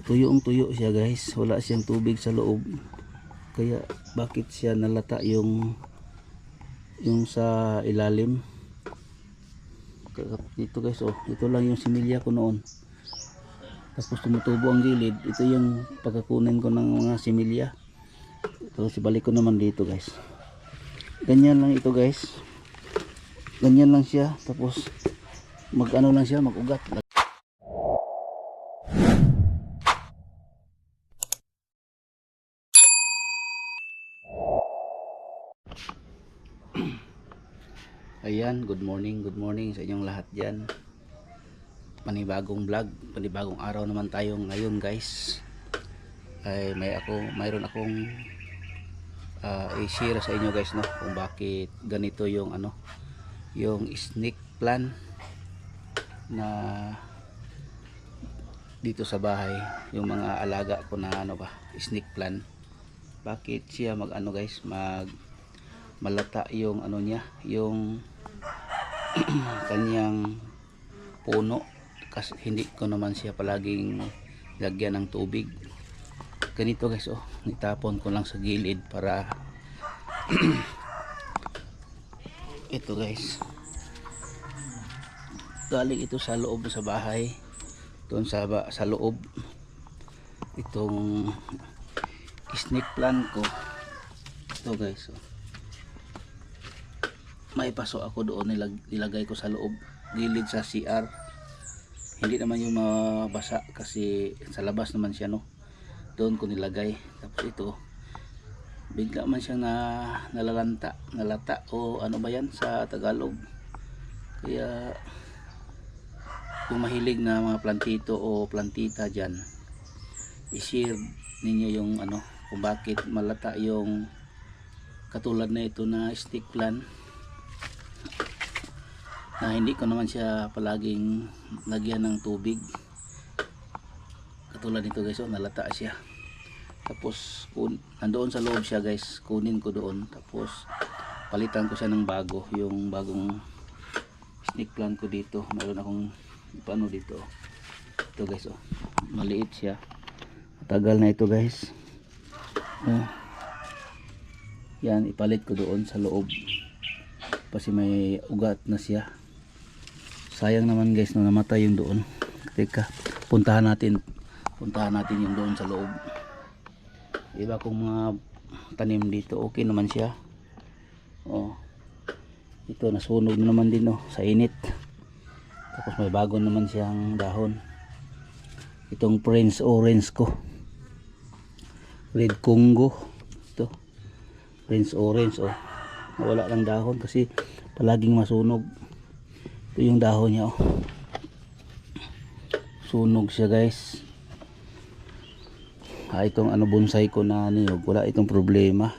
tuyong tuyo siya guys, wala siyang tubig sa loob. Kaya bakit siya nalata yung sa ilalim. Dito guys, oh, ito lang yung similya ko noon. Tapos tumutubo ang gilid. Ito yung pagkakunin ko ng mga similya. Tapos ibalik ko naman dito guys. Ganyan lang ito guys. Ganyan lang siya. Tapos mag-ano lang siya, mag-ugat. Ayan, good morning sa inyong lahat dyan. Panibagong vlog, panibagong araw naman tayo ngayon guys. Ay mayroon akong i-share sa inyo guys, no, kung bakit ganito yung yung snake plant na dito sa bahay, yung mga alaga ko na snake plant. Bakit siya guys, malata yung niya, yung kanyang puno, kasi hindi ko naman siya palaging lagyan ng tubig. Ganito guys, oh, nitapon ko lang sa gilid para ito guys, galing ito sa loob sa bahay, doon sa loob itong snake plant ko. Ito guys, oh, may paso ako doon, nilagay ko sa loob, gilid sa CR. Hindi naman yung mabasa kasi sa labas naman siya, no, doon ko nilagay. Tapos ito, bigla man siyang nalata o ano ba yan sa Tagalog. Kaya kung mahilig na mga plantito o plantita dyan, i-share ninyo yung kung bakit malata yung katulad na ito na stick plant. Hindi ko naman siya palaging lagyan ng tubig. Katulad nito guys, oh, nalata siya. Tapos nandoon sa loob siya guys, kunin ko doon. Tapos palitan ko siya ng bago, yung bagong snake plant ko dito. Meron akong paano dito. Ito guys, oh, maliit siya. Matagal na ito guys. Yan, ipalit ko doon sa loob kasi may ugat na siya. Sayang naman guys, no, namatay yung doon. Teka, puntahan natin yung doon sa loob. Iba kung mga tanim dito, okay naman siya. Oh, ito nasunog naman din, oh, sa init. Tapos may bago naman siyang dahon. Itong Prince Orange ko, Red Congo, ito Prince Orange, oh, nawala lang dahon kasi palaging masunog. Ito yung dahon niya, oh, sunog siya guys. Itong bonsai ko na niyog, wala itong problema.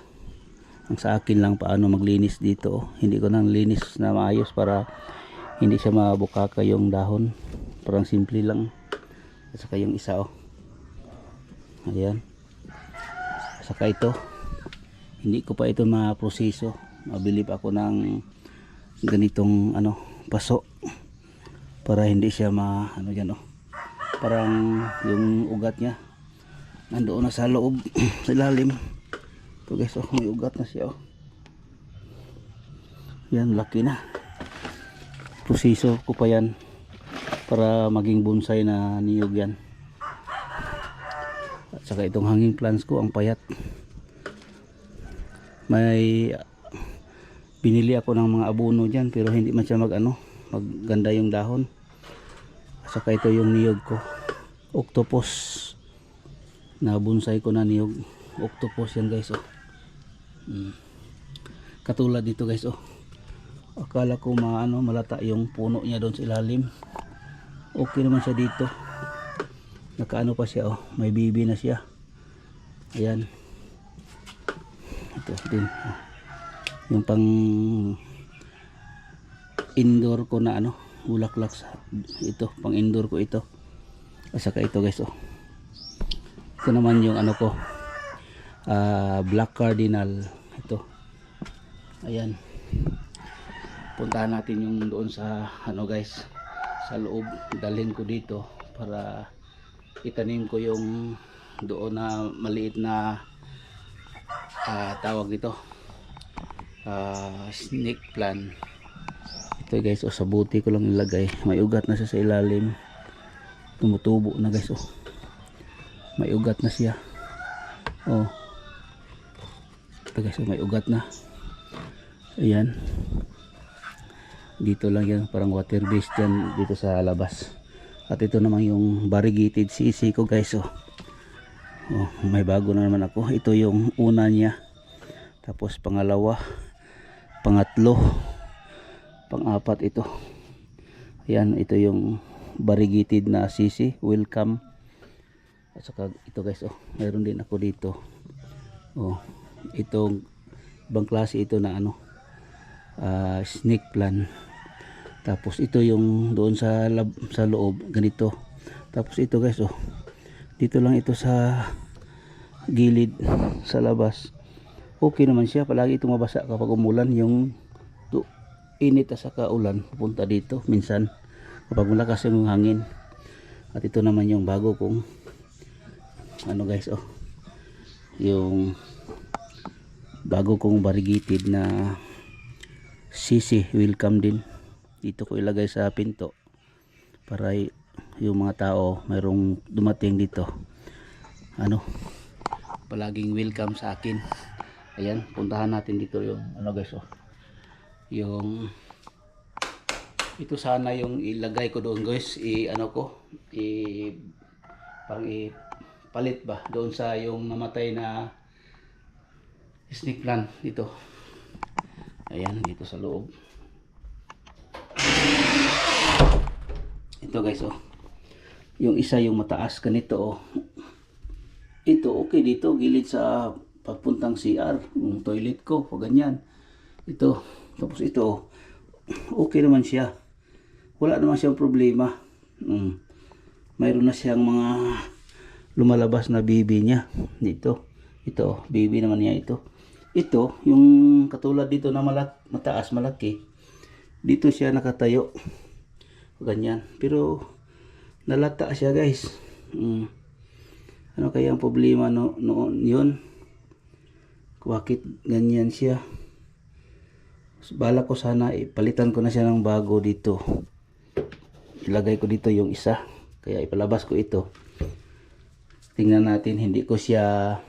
Ang sa akin lang paano maglinis dito, oh. Hindi ko nang linis na maayos para hindi siya mabukaka yung dahon. Parang simple lang. At saka yung isa, oh, ayan. At saka ito, hindi ko pa ito maproseso. Mabili pa ako ng ganitong paso para hindi siya dyan, oh, parang yung ugat niya nandoon na sa loob sa ilalim. Ito guys, oh, may ugat na siya, oh. Yan, laki na. Proseso ko pa yan para maging bonsai na niyog yan. At saka itong hanging plants ko, ang payat. May binili ako ng mga abono dyan pero hindi man siya magganda yung dahon. At saka ito yung niyog ko, octopus na bonsai ko na niyog. Octopus yan guys, oh. Katulad dito guys, oh, akala ko malata yung puno niya doon sa ilalim. Okay naman siya dito, nakaano pa siya, oh, may bibi na siya. Ayan, ito din, oh, yung pang indoor ko na bulaklak. Ito pang indoor ko ito. At saka ito guys, oh, ito naman yung ko, black cardinal. Ito, ayan, puntahan natin yung doon sa guys, sa loob. Dalhin ko dito para itanim ko yung doon na maliit na tawag dito, snake plant. Ito guys, sa buti ko lang nilagay, may ugat na siya sa ilalim, tumutubo na guys. May ugat na siya. Ito guys, may ugat na. Ayan, dito lang yan, parang water based yan dito sa labas. At ito naman yung variegated sisi ko guys. May bago na naman ako. Ito yung una niya, tapos pangalawa, pangatlo, pang-apat ito. Ayan, ito yung variegated na sisi, welcome. At saka ito guys, mayroon din ako dito. Itong ibang klase ito na snake plant. Tapos ito yung doon sa loob, ganito. Tapos ito guys, dito lang ito sa gilid sa labas. Okay naman siya, palagi ito mabasa kapag umulan. Yung init at saka ulan pupunta dito minsan kapag malakas yung hangin. At ito naman yung bago kong guys, yung bago kong variegated na sisi, welcome din. Dito ko ilagay sa pinto para yung mga tao mayroong dumating dito, palaging welcome sa akin. Ayan, puntahan natin dito yung guys, yung ito sana yung ilagay ko doon guys, parang palit ba doon sa yung namatay na snake plant dito. Ayan, dito sa loob. Ito guys, yung isa yung mataas ganito, ito okay dito gilid sa pagpuntang CR, yung toilet ko o ganyan. Ito, tapos ito okay naman siya, wala naman siyang problema. Mayroon na siyang mga lumalabas na bibi niya dito. Ito, bibi naman niya ito. Ito, yung katulad dito na mataas, malaki. Dito siya nakatayo. Ganyan. Pero, nalata siya guys. Ano kaya ang problema noon yun? Bakit ganyan siya? Bala ko sana, ipalitan ko na siya ng bago dito. Ilagay ko dito yung isa. Kaya ipalabas ko ito. Tingnan natin, hindi ko siya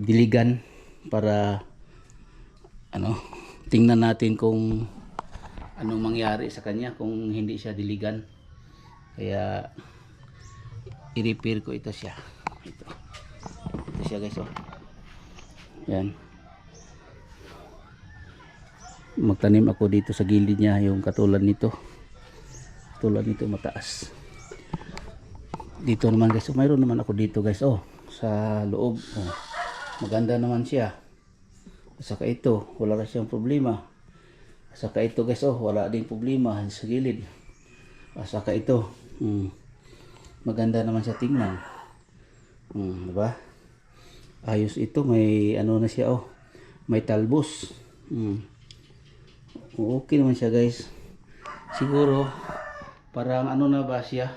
diligan para tingnan natin kung anong mangyari sa kanya kung hindi siya diligan. Kaya i-repair ko ito siya. Ito siya guys, yan. Magtanim ako dito sa gilid niya, yung katulad nito mataas. Dito naman guys, mayroon naman ako dito guys, sa loob. Maganda naman siya. Saka ito, wala na siyang problema. Saka ito guys, wala ding problema sa gilid. Saka ito, maganda naman siya tingnan. Diba? Ayos ito, may na siya, may talbos. Okay naman siya guys. Siguro parang na ba siya,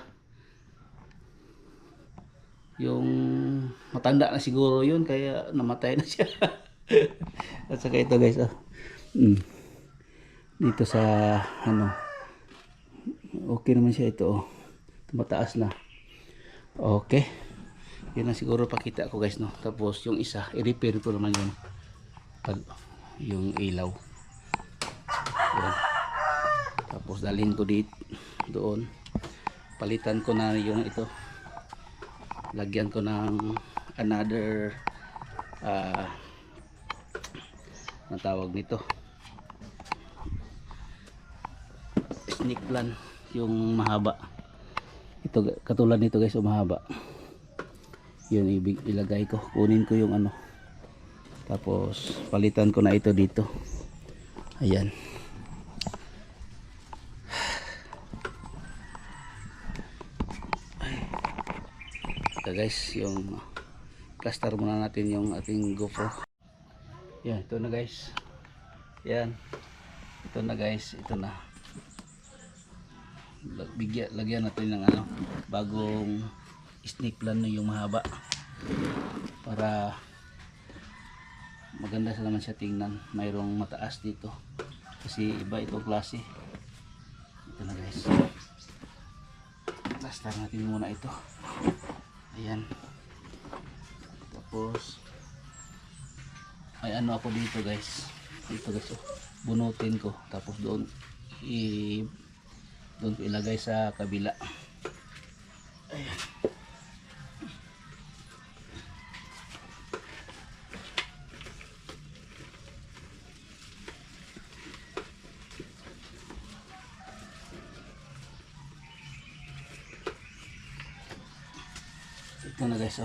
yung matanda na siguro yun kaya namatay na siya. At saka ito guys, dito sa okay naman siya ito, mataas na. Okay, yun na siguro pakita ko guys, tapos yung isa i-repair ko naman yung ilaw. Yan. Tapos dalhin ko doon, palitan ko na yung ito, lagyan ko ng another na tawag nito, snake plant, yung mahaba. Ito katulad nito guys, mahaba. Yun ilagay ko, kunin ko yung tapos palitan ko na ito dito. Ayan. Guys, yung plaster muna natin yung ating GoPro. Yan, ito na guys. Yan, ito na guys, ito na. lagyan natin ng ano, bagong snake plant yung mahaba para maganda sa naman siya tingnan. Mayroong mataas dito kasi iba itong klase. Ito na guys, plaster natin muna ito. Ayan, tapos ay ano ako dito guys, bunutin ko, tapos doon ko ilagay sa kabila. Ayan. Ito na guys,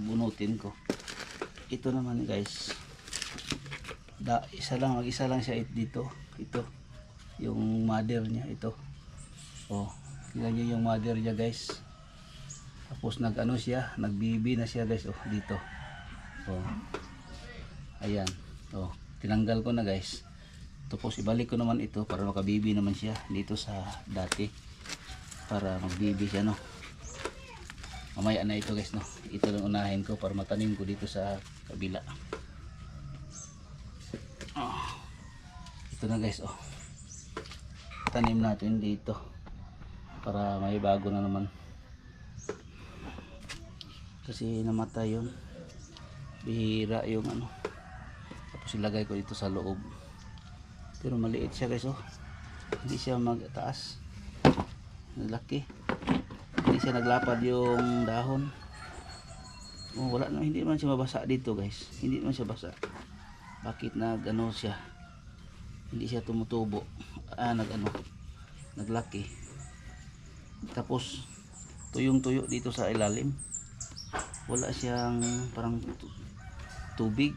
bunutin ko. Ito naman guys, mag-isa lang siya dito. Ito yung mother niya, ito. Tingnan niyo yung mother niya guys. Tapos nag-ano siya, nagbibi na siya guys, dito. Ayan. Tinanggal ko na guys. Tapos ibalik ko naman ito para makabibi naman siya dito sa dati. Para magbibi siya, no. Mamaya na ito guys, no. Ito lang unahin ko para matanim ko dito sa kabila. Ito na guys, tanim natin dito para may bago na naman. Kasi namatay yun. Bihira yung ano. Tapos ilagay ko dito sa loob. Pero maliit siya guys, hindi siya magtaas. Laki. Hindi siya naglapad yung dahon. Wala na, hindi man siya mabasa dito guys. Hindi man siya basa. Bakit nagano siya? Hindi siya tumutubo. Naglaki. Tapos tuyong-tuyo dito sa ilalim. Wala siyang parang tubig.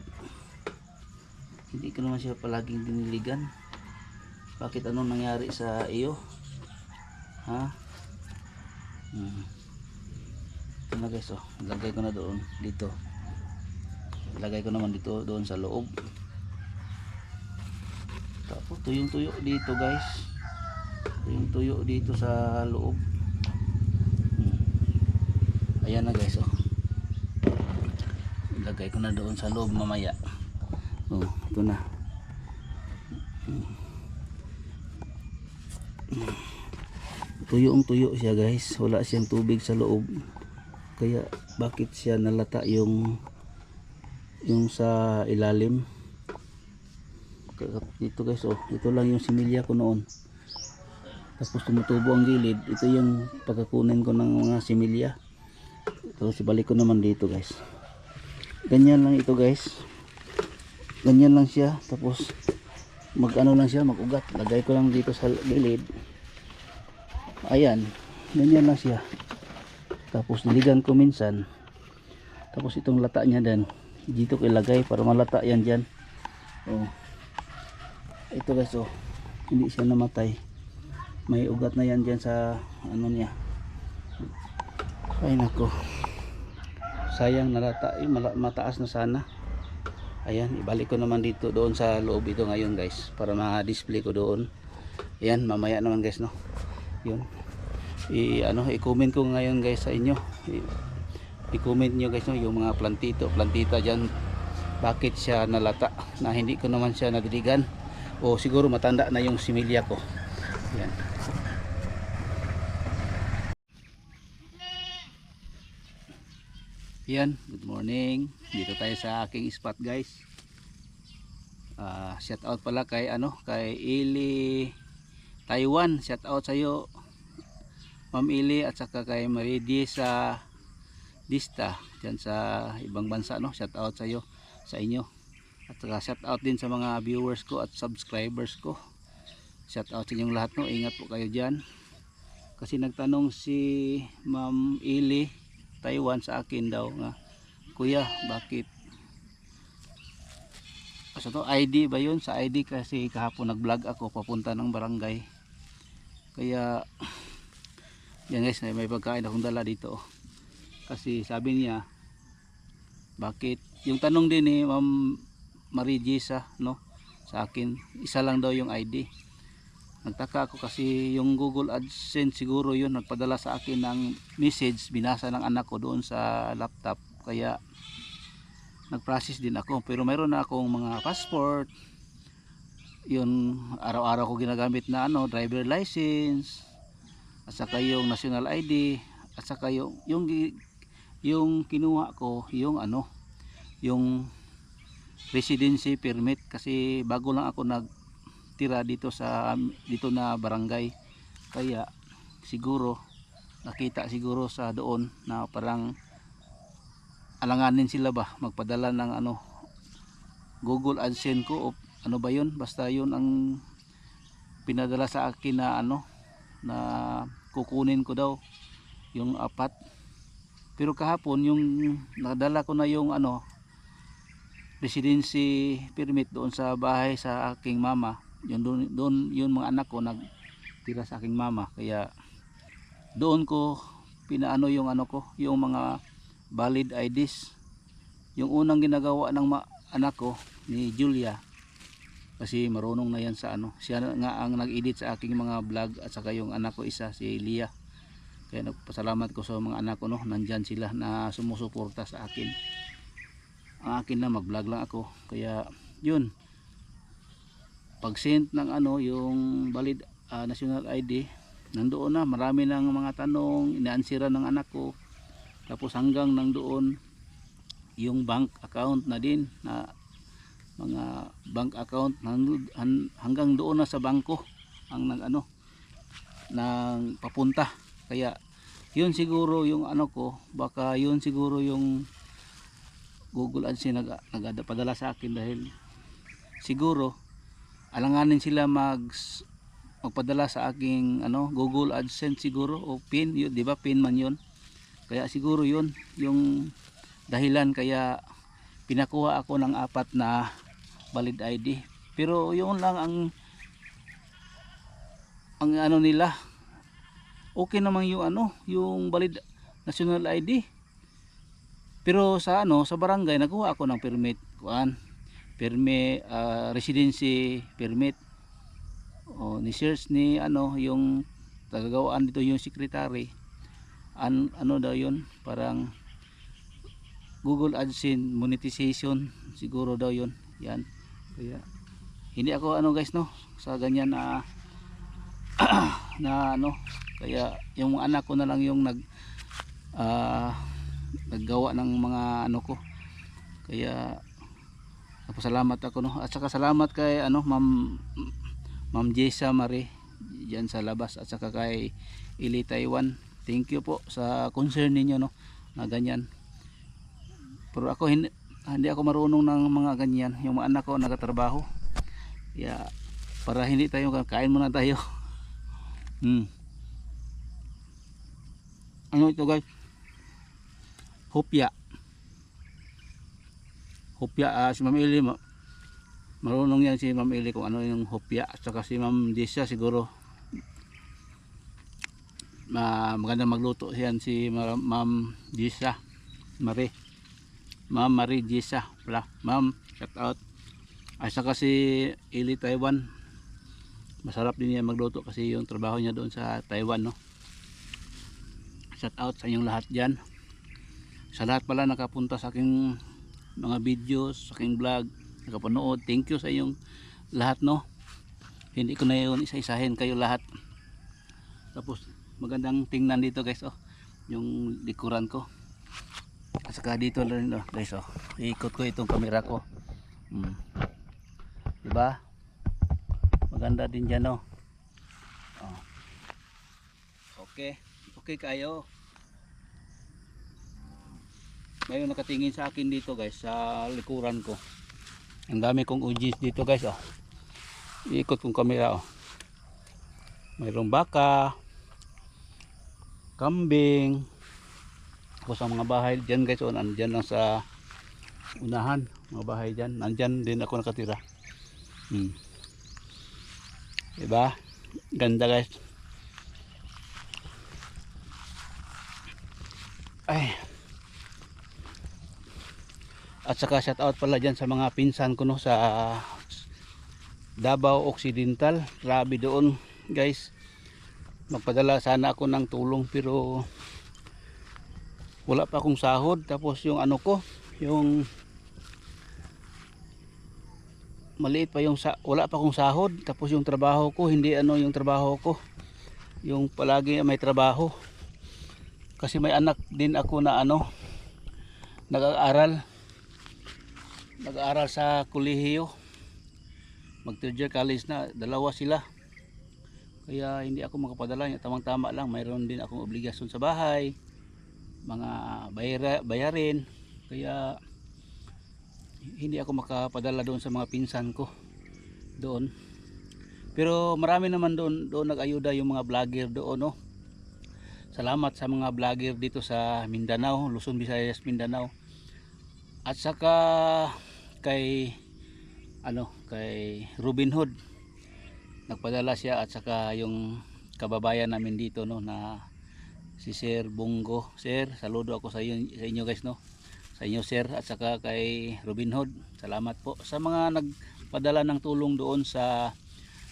Hindi ko naman siya palaging diniligan. Bakit anong nangyari sa iyo? Ito na guys, lagay ko na doon dito. Lagay ko naman dito doon sa loob. Tapos tuyong-tuyo dito guys. Tuyong-tuyo dito sa loob. Ayan na guys, ilagay ko na doon sa loob mamaya. Ito na. Tuyong-tuyo siya guys, wala siyang tubig sa loob. Kaya bakit siya nalata yung sa ilalim. Dito guys, ito lang yung similya ko noon. Tapos tumutubo ang gilid. Ito yung pagkakunin ko ng mga similya. Tapos ibalik ko naman dito guys. Ganyan lang ito guys. Ganyan lang siya. Tapos mag-ano lang siya, mag-ugat. Lagay ko lang dito sa gilid. Ayan, ganyan lang siya. Tapos diligan ko minsan. Tapos itong lata niya din, dito ko ilagay para malata yan dyan. Ito guys, hindi siya namatay. May ugat na yan dyan sa ano niya. Ay nako, sayang nalata. Mataas na sana. Ayan, ibalik ko naman dito doon sa loob ito ngayon guys, para ma-display ko doon. Ayan, mamaya naman guys, no. Yun, i-comment ko ngayon guys sa inyo. I-comment nyo guys, no, yung mga plantita dyan, bakit siya nalata, na hindi ko naman siya nadiligan, o siguro matanda na yung similya ko. Yan. Yan, good morning. Dito tayo sa aking spot guys. Shout out pala kay Ili Taiwan. Shout out sa iyo, Ma'am Ili, at saka kay Maridi sa Dista diyan sa ibang bansa, no. Shout out sa iyo, sa inyo. At saka shout out din sa mga viewers ko at subscribers ko. Shout out sa inyong lahat, no. Ingat po kayo diyan. Kasi nagtanong si Ma'am Ili Taiwan sa akin daw nga, kuya, bakit ID ba yun? Sa ID kasi kahapon nag-vlog ako papunta ng barangay. Kaya yan guys, may pagkain akong dala dito. Kasi sabi niya, bakit, yung tanong din ni Ma'am Marigisa, no, sa akin, isa lang daw yung ID. Nagtaka ako kasi yung Google AdSense siguro yun nagpadala sa akin ng message, binasa ng anak ko doon sa laptop, kaya nag-process din ako. Pero mayroon na akong mga passport, yun araw-araw ko ginagamit na ano, driver license, at saka yung national ID, at saka yung kinuha ko yung ano, yung residency permit, kasi bago lang ako nagtira dito na barangay, kaya siguro nakita siguro sa doon na parang alanganin sila ba magpadala ng ano, Google AdSense ko o ano ba yun, basta yun ang pinadala sa akin na ano, na kukunin ko daw yung apat. Pero kahapon yung nadala ko na yung ano, residency permit doon sa bahay sa aking mama, yun doon yung mga anak ko nagtira sa aking mama, kaya doon ko pinaano yung ano ko, yung mga valid IDs. Yung unang ginagawa ng anak ko ni Julia, kasi marunong na yan sa ano, siya nga ang nag-edit sa aking mga vlog, at saka yung anak ko isa si Lia, kaya nagpasalamat ko sa mga anak ko, no, nandyan sila na sumusuporta sa akin. Ang akin na mag-vlog lang ako, kaya yun, pag send ng ano yung valid national ID, nandoon na marami ng mga tanong inaansira ng anak ko, tapos hanggang nang doon yung bank account na din, na mga bank account hanggang doon na sa bangko ang ano nang papunta. Kaya yun siguro yung ano ko, baka yun siguro yung Google AdSense nagpadala sa akin, dahil siguro alanganin sila magpadala sa aking ano, Google AdSense siguro, o PIN yun, di ba PIN man yun, kaya siguro yun yung dahilan kaya pinakuha ako ng apat na valid ID. Pero yun lang ang ano nila, okay naman yung ano, yung valid national ID. Pero sa ano, sa barangay nakuha ako ng permit, residency permit, o ni search ni ano yung tagagawaan dito, yung secretary, ano daw yun, parang Google AdSense monetization siguro daw yun, yan. Kaya hindi ako ano guys, no, sa ganyan na na ano, kaya yung anak ko na lang yung naggawa ng mga ano ko, kaya napasalamat ako, no, at saka salamat kay ano Ma'am Jessa Marie diyan sa labas, at saka kay Ili Taiwan, thank you po sa concern ninyo, no, na ganyan. Pero ako hindi ako marunong ng mga ganyan, yung mga anak ko nagtatrabaho, kaya para hindi tayo kain muna tayo. Ano ito guys, hopya si Ma'am Ili, marunong yan si Ma'am Ili kung ano yung hopya, at saka si Ma'am Jessa siguro maganda magluto yan, si Ma'am Jessa Marie, Ma'am Marie Jessa pala, Ma'am, shout out. At saka si Ili Taiwan, masarap din yan magluto kasi yung trabaho niya doon sa Taiwan, no. Shout out sa inyong lahat dyan, sa lahat pala nakapunta sa aking mga videos, sa aking vlog, nakapanood, thank you sa inyong lahat, no. Hindi ko na yun isa-isahin kayo lahat. Tapos magandang tingnan dito guys, oh, yung likuran ko, at saka dito rin, oh, guys, oh, iikot ko itong camera ko, diba, maganda din dyan, oh. Okay kayo. Ngayon nakatingin sa akin dito guys, sa likuran ko, ang dami kong ujis dito guys, oh. Iikot kong camera, oh. Mayroong baka, kambing, ako sa mga bahay dyan guys, oh, nandyan lang sa unahan, mga bahay dyan, nandyan din ako nakatira. Diba, ganda guys. Ay, at saka shout out pala dyan sa mga pinsan ko, no, sa Davao Occidental, grabe doon guys, magpadala sana ako ng tulong pero wala pa akong sahod. Tapos yung ano ko, yung maliit pa yung wala pa akong sahod. Tapos yung trabaho ko, hindi ano yung trabaho ko, yung palagi may trabaho. Kasi may anak din ako na ano, nag-aaral sa kolehiyo, mag third year college na, dalawa sila. Kaya hindi ako makapadala. Tamang tama lang, mayroon din akong obligasyon sa bahay, mga bayarin. Kaya hindi ako makapadala doon sa mga pinsan ko doon. Pero marami naman doon nag-ayuda yung mga vlogger doon, no. Salamat sa mga vlogger dito sa Mindanao, Luzon, Visayas, Mindanao. At saka kay Robin Hood, nagpadala siya. At saka yung kababayan namin dito, no, na si Sir Bungo. Sir, saludo ako sa inyo guys, no, sa inyo sir. At saka kay Robin Hood, salamat po sa mga nagpadala ng tulong doon sa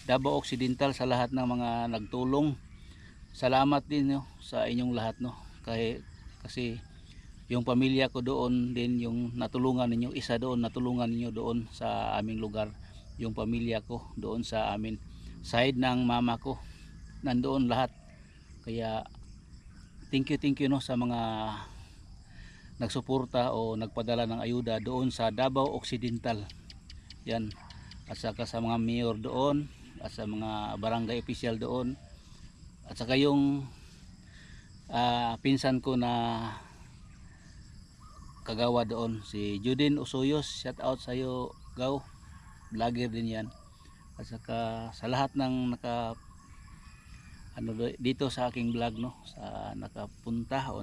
Davao Occidental. Sa lahat ng mga nagtulong, salamat din, no, sa inyong lahat, no. Kasi yung pamilya ko doon din yung natulungan ninyo. Isa doon natulungan ninyo doon sa aming lugar, yung pamilya ko doon sa amin, side ng mama ko, nandoon lahat. Kaya thank you, no, sa mga nagsuporta o nagpadala ng ayuda doon sa Davao Occidental. Yan. At saka sa mga mayor doon, at sa mga barangay official doon, at saka yung pinsan ko na kagawa doon, si Judin Osoyos. Shout out sa iyo, Gaw, vlogger din yan. At saka sa lahat ng dito sa aking vlog, no, sa nakapunta o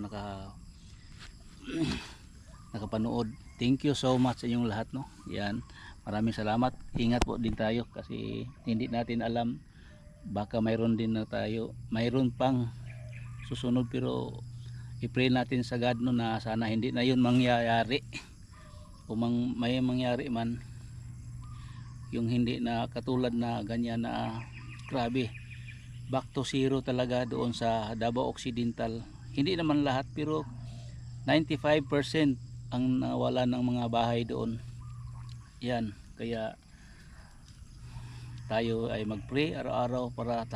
nakapanood, thank you so much sa inyong lahat, no. Yan, maraming salamat. Ingat po din tayo kasi hindi natin alam, baka mayroon pang susunod. Pero i-pray natin sa God, no, na sana hindi na yun mangyayari, o may mangyari man, yung hindi na katulad na ganyan na grabe, back to zero talaga doon sa Davao Occidental. Hindi naman lahat, pero 95% ang nawala ng mga bahay doon. Yan, kaya tayo ay mag-pray araw-araw para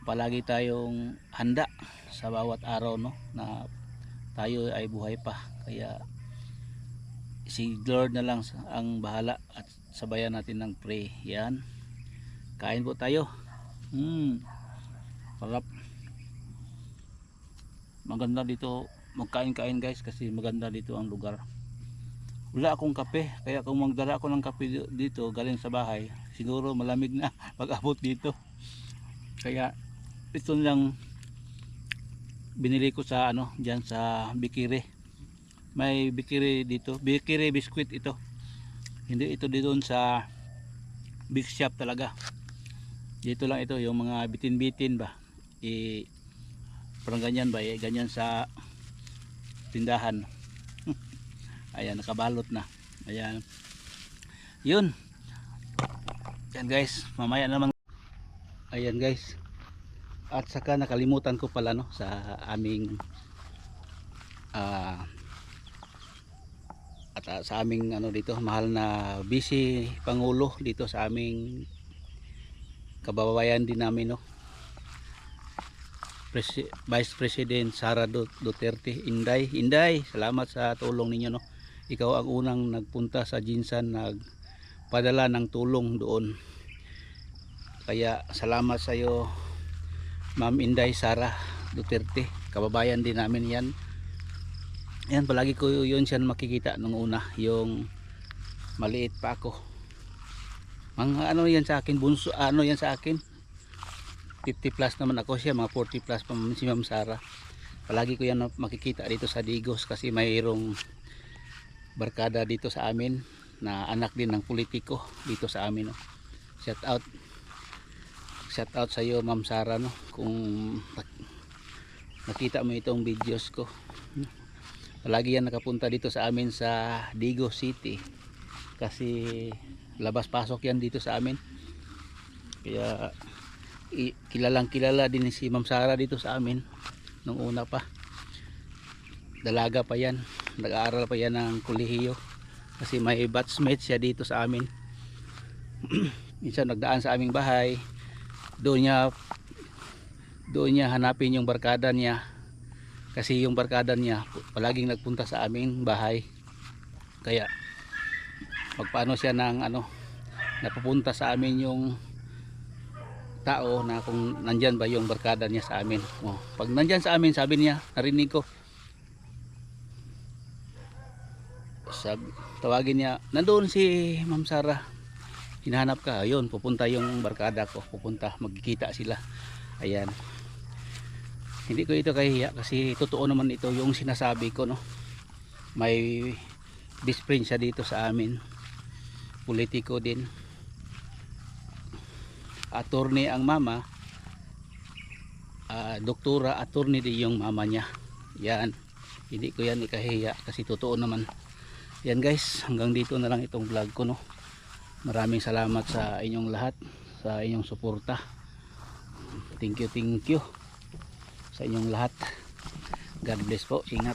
palagi tayong handa sa bawat araw, no, na tayo ay buhay pa. Kaya si Lord na lang ang bahala, at sabayan natin ng pray. Yan, kain po tayo. Sarap. Maganda dito magkain-kain guys, kasi maganda dito ang lugar. Wala akong kape, kaya kung magdala ako ng kape dito galing sa bahay, siguro malamig na pag abot dito. Kaya ito lang binili ko sa diyan sa Bikiri. May Bikiri dito, Bikiri biscuit ito. Hindi ito dito sa big shop talaga. Dito lang ito, yung mga bitin-bitin ba, parang ganyan ba, ganyan sa tindahan. Ayan, nakabalot na. Ayan, yun. Yan guys, mamaya naman. Ayan guys, at saka nakalimutan ko pala, no, sa aming sa aming dito, mahal na busy Pangulo dito sa aming kababayan din namin, no, Vice President Sara Duterte. Inday, salamat sa tulong ninyo, no. Ikaw ang unang nagpunta sa Jinsan, nagpadala ng tulong doon. Kaya salamat sa iyo, Ma'am Inday Sara Duterte, kababayan din namin yan. Yan, palagi ko yun siya makikita nung una, yung maliit pa ako. Mga yan sa akin, bunso, yan sa akin. 50 plus naman ako, siya mga 40 plus pa si Ma'am Sara. Palagi ko yan makikita dito sa Digos, kasi mayroong barkada dito sa amin na anak din ng politiko dito sa amin, no. Shout out sa iyo, Ma'am Sara, no, kung nakita mo itong videos ko. Palagi yan nakapunta dito sa amin sa Digos City, kasi labas pasok yan dito sa amin. Kaya kilalang kilala din si Ma'am Sara dito sa amin nung una pa. Dalaga pa yan, nag-aaral pa yan ng kolehiyo kasi may batchmate siya dito sa amin. Minsan nagdaan sa aming bahay, doon niya hanapin yung barkada niya kasi yung barkada niya palaging nagpunta sa aming bahay. Kaya magpaano siya ng napupunta sa amin yung tao na kung nandyan ba yung barkada niya sa amin. Pag nandyan sa amin, sabi niya, narinig ko, tawagin niya, nandoon si Ma'am Sara, hinahanap ka. Ayun, pupunta yung barkada ko, pupunta, magkikita sila. Ayan, hindi ko ito kahiya kasi totoo naman ito yung sinasabi ko, no. May best friend siya dito sa amin, politiko din, attorney ang mama, doktora, attorney din yung mama niya. Yan, hindi ko yan ikahiya kasi totoo naman. Yan guys, hanggang dito na lang itong vlog ko, no. Maraming salamat sa inyong lahat, sa inyong suporta. Thank you sa inyong lahat. God bless po, ingat.